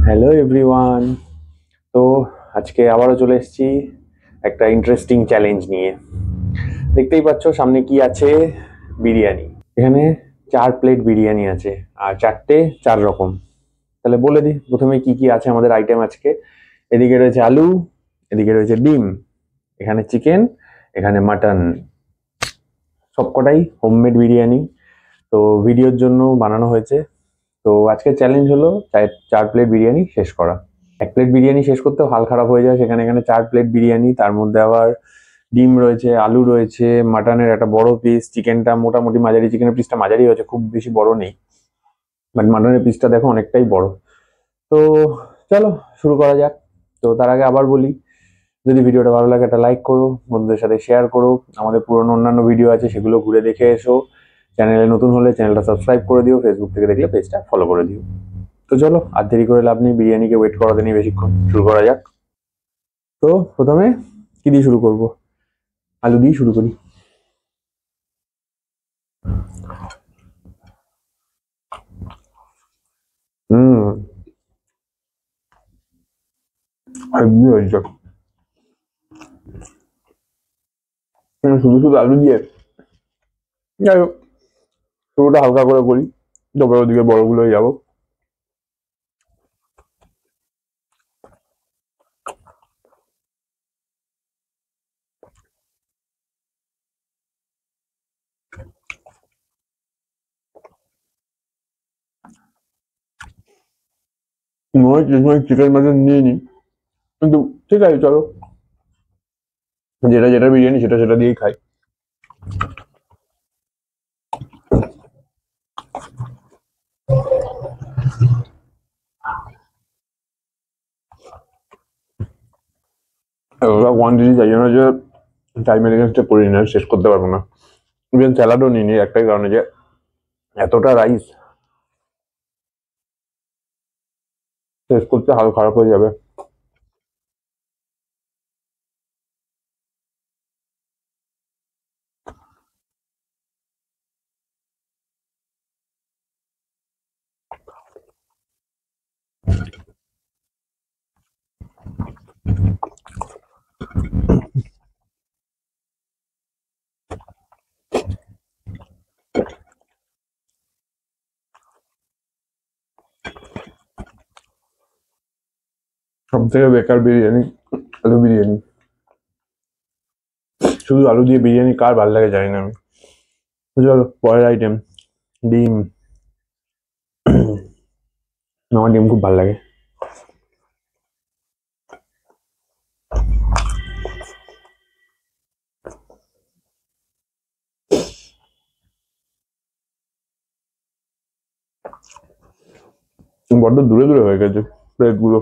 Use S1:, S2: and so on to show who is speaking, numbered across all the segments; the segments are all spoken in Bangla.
S1: Hello everyone. তো আজকে আবারও চলে এসেছি একটা ইন্টারেস্টিং চ্যালেঞ্জ নিয়ে। দেখতেই পাচ্ছ সামনে কি আছে, বিরিয়ানি। এখানে 4 প্লেট বিরিয়ানি আছে আর চারটে 4 রকম। তাহলে বলে দিই প্রথমে কি কি আছে আমাদের আইটেম আজকে। এদিকে রয়েছে আলু, এদিকে রয়েছে ডিম, এখানে চিকেন, এখানে মাটন। সবকটাই হোমমেড বিরিয়ানি, তো ভিডিওর জন্য বানানো হয়েছে। তো আজকের চ্যালেঞ্জ হলো 4 প্লেট বিরিয়ানি শেষ করা। 1 প্লেট বিরিয়ানি শেষ করতেও হাল খারাপ হয়ে যায়, সেখানে এখানে 4 প্লেট বিরিয়ানি, তার মধ্যে আবার ডিম রয়েছে, আলু রয়েছে, মাটনের একটা বড় পিস, চিকেনটা মোটামুটি মাঝারি, চিকেনের পিসটা মাঝারি হয়েছে, খুব বেশি বড় নেই, বাট মাটনের পিসটা দেখো অনেকটাই বড়। তো চলো শুরু করা যাক। তো তার আগে আবার বলি, যদি ভিডিওটা ভালো লাগে একটা লাইক করো, বন্ধুদের সাথে শেয়ার করো, আমাদের পুরনো অন্যান্য ভিডিও আছে সেগুলো ঘুরে দেখে এসো, চ্যানেলে নতুন হলে চ্যানেলটা সাবস্ক্রাইব করে দিও, ফেসবুক থেকে দেখলে পেজটা ফলো করে দিও। তো চলো আর দেরি করে লাভ নেই, বিরিয়ানিকে ওয়েট করাতে নেই বেশিক্ষণ, শুরু করা যাক। তো প্রথমে কি দিয়ে শুরু করব? আলু দিয়ে শুরু করি। হুম, হেব্বি হয়েছে। শুধু শুধু আলু দিয়ে, যাই হোক, শুরুটা হালকা করে করি, তারপরে ওদিকে বড়গুলোই যাবো। মনে হচ্ছে চিকেন মাটন নিয়ে নিই, কিন্তু ঠিক আছে চলো, যেটা যেটা বিরিয়ানি সেটা সেটা দিয়েই খাই। ওরা কোয়ান্টিটি চাই না যে টাইমের এগেনস্টে করি না, শেষ করতে পারবো না। ইভেন স্যালাডও নিই নি, একটাই কারণে যে এতটা রাইস শেষ করতে হাল খারাপ হয়ে যাবে। সব থেকে বেকার বিরিয়ানি আলু বিরিয়ানি। শুধু আলু দিয়ে বিরিয়ানি কার ভালো লাগে জানি না আমি। তো চলো পরের আইটেম, ডিম। আমার ডিম খুব ভালো লাগে। বড্ড দূরে দূরে হয়ে গেছে প্লেট গুলো,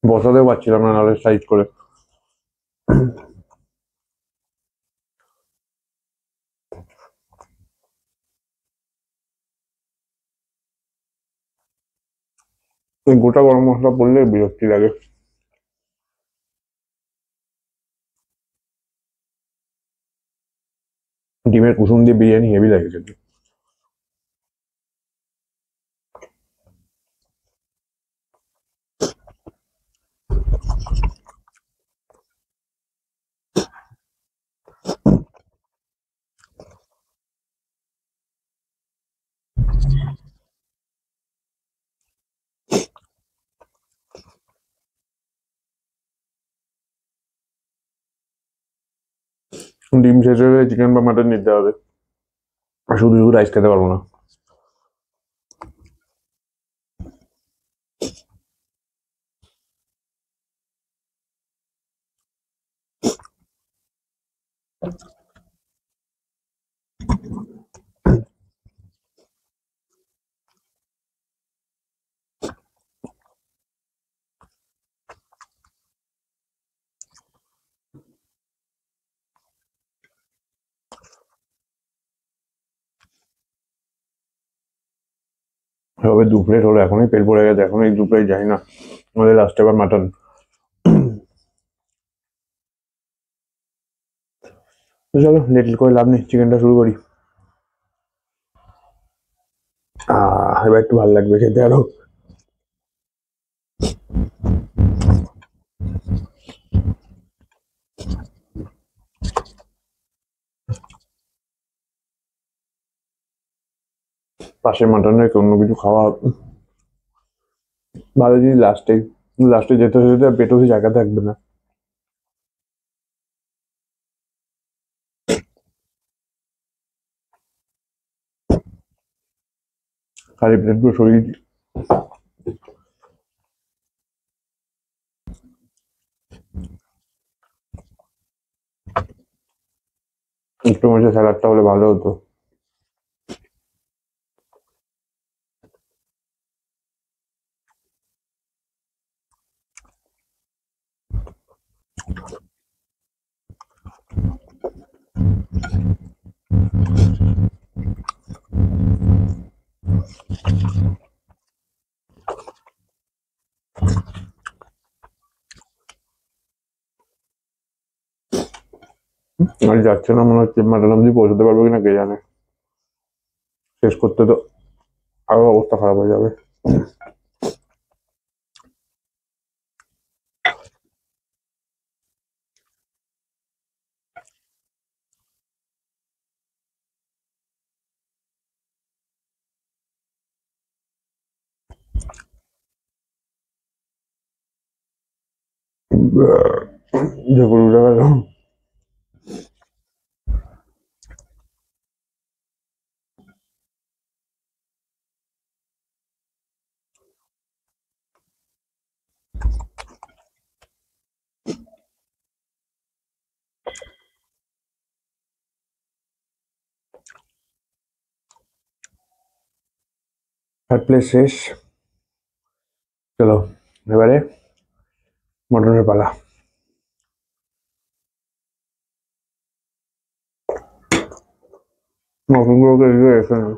S1: বসাতেও পারছিলাম না নাহলে সাইজ করে। এই গোটা গরম মশলা পড়লে বিরক্তি লাগে। ডিমের কুসুম দিয়ে বিরিয়ানি হেভি লাগে কিন্তু। ডিম শেষ হয়ে গেলে চিকেন বা মাটন নিতে হবে, আর শুধু শুধু রাইস খেতে পারবো না। হবে 2 প্লেট হলো, এখনই পেট ভরে গেছে, এখন এই 2 প্লেট যাই না, আমাদের লাস্টে আবার মাটন। তো চলো লেট করে লাভ নেই, চিকেনটা শুরু করি। এবার একটু ভালো লাগবে খেতে আরো। পাশে মাটন রেখে অন্য কিছু খাওয়া ভালো জিনিস লাস্টে, লাস্টে যেতে যেতে পেটেও জায়গা থাকবে না। খালি প্লেট গুলো সরিয়ে দিই। একটু মধ্যে স্যালাডটা হলে ভালো হতো। আর যাচ্ছে না মনে হচ্ছে, মাটন অব্দি পৌঁছতে পারবো কিনা কে জানে। শেষ করতে তো আরো অবস্থা খারাপ হয়ে যাবে। যখন উঠে গেল। থার্ড প্লেস শেষ। চলো এবারে মটনের পালা। মটনগুলোকে এগিয়ে রেখে নিই।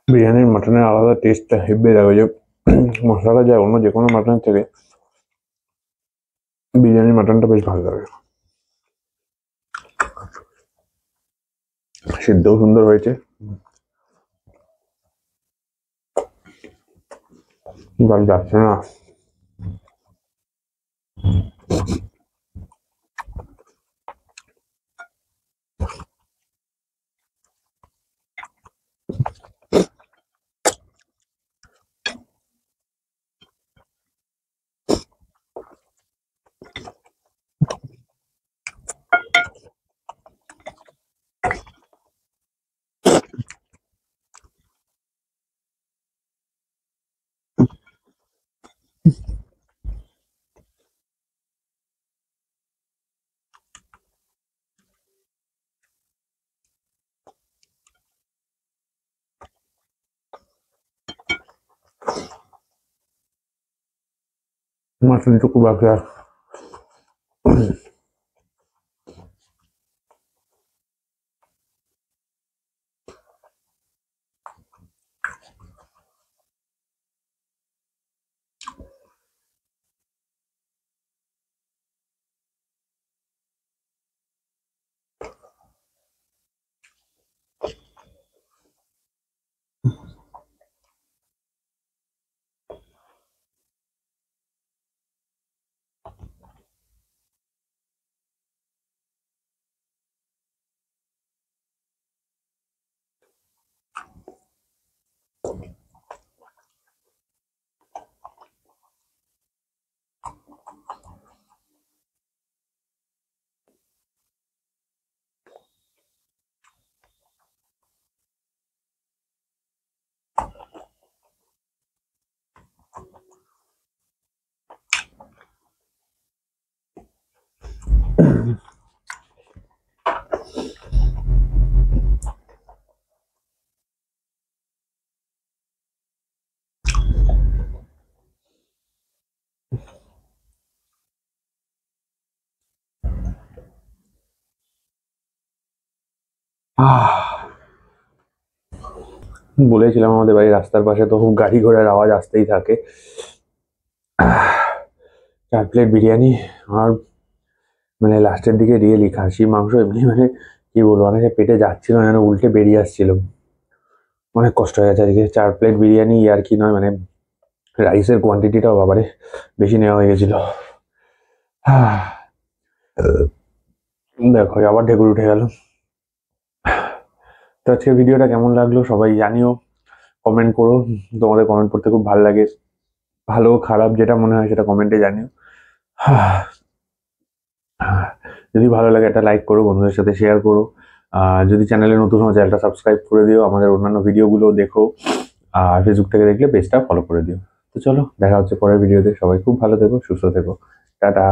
S1: বিরিয়ানির মাটনের আলাদা টেস্টটা হেব্বি লাগে, যে মশলাটা যায় অন্য যে কোনো মাটনের থেকে বিরিয়ানির মাটনটা বেশ ভালো লাগে। সিদ্ধও সুন্দর হয়েছে, জল যাচ্ছে না। মাটনটুকু বাকি আর। বলেছিলাম আমাদের বাড়ির রাস্তার পাশে তো খুব গাড়ি ঘোড়ার আওয়াজ আসতেই থাকে। 4 প্লেট বিরিয়ানি। আর মানে লাস্টের দিকে রিয়েলি খাসির মাংস এমনি মানে কি বলবো, অনেকে পেটে যাচ্ছিল না, যেন উল্টে বেরিয়ে আসছিল। অনেক কষ্ট হয়ে গেছে আজকে। 4 প্লেট বিরিয়ানি আর কি নয়, মানে রাইসের কোয়ান্টিটিটাও বাবারে বেশি নেওয়া হয়ে গেছিল। দেখো আবার ঢেকুর উঠে গেল। তো আজকের ভিডিওটা কেমন লাগলো সবাই জানিও, কমেন্ট করো। তোমাদের কমেন্ট পড়তে খুব ভালো লাগে, ভালো খারাপ যেটা মনে হয় সেটা কমেন্টে জানিও। যদি ভালো লাগে একটা লাইক করো, বন্ধুদের সাথে শেয়ার করো। যদি চ্যানেলে নতুন হও চ্যানেলটা সাবস্ক্রাইব করে দিও, আমাদের অন্যান্য ভিডিওগুলো দেখো। আর ফেসবুক থেকে দেখলে পেজটা ফলো করে দিও। তো চলো দেখা হচ্ছে পরের ভিডিওতে। সবাই খুব ভালো থেকো, সুস্থ থেকো। টাটা।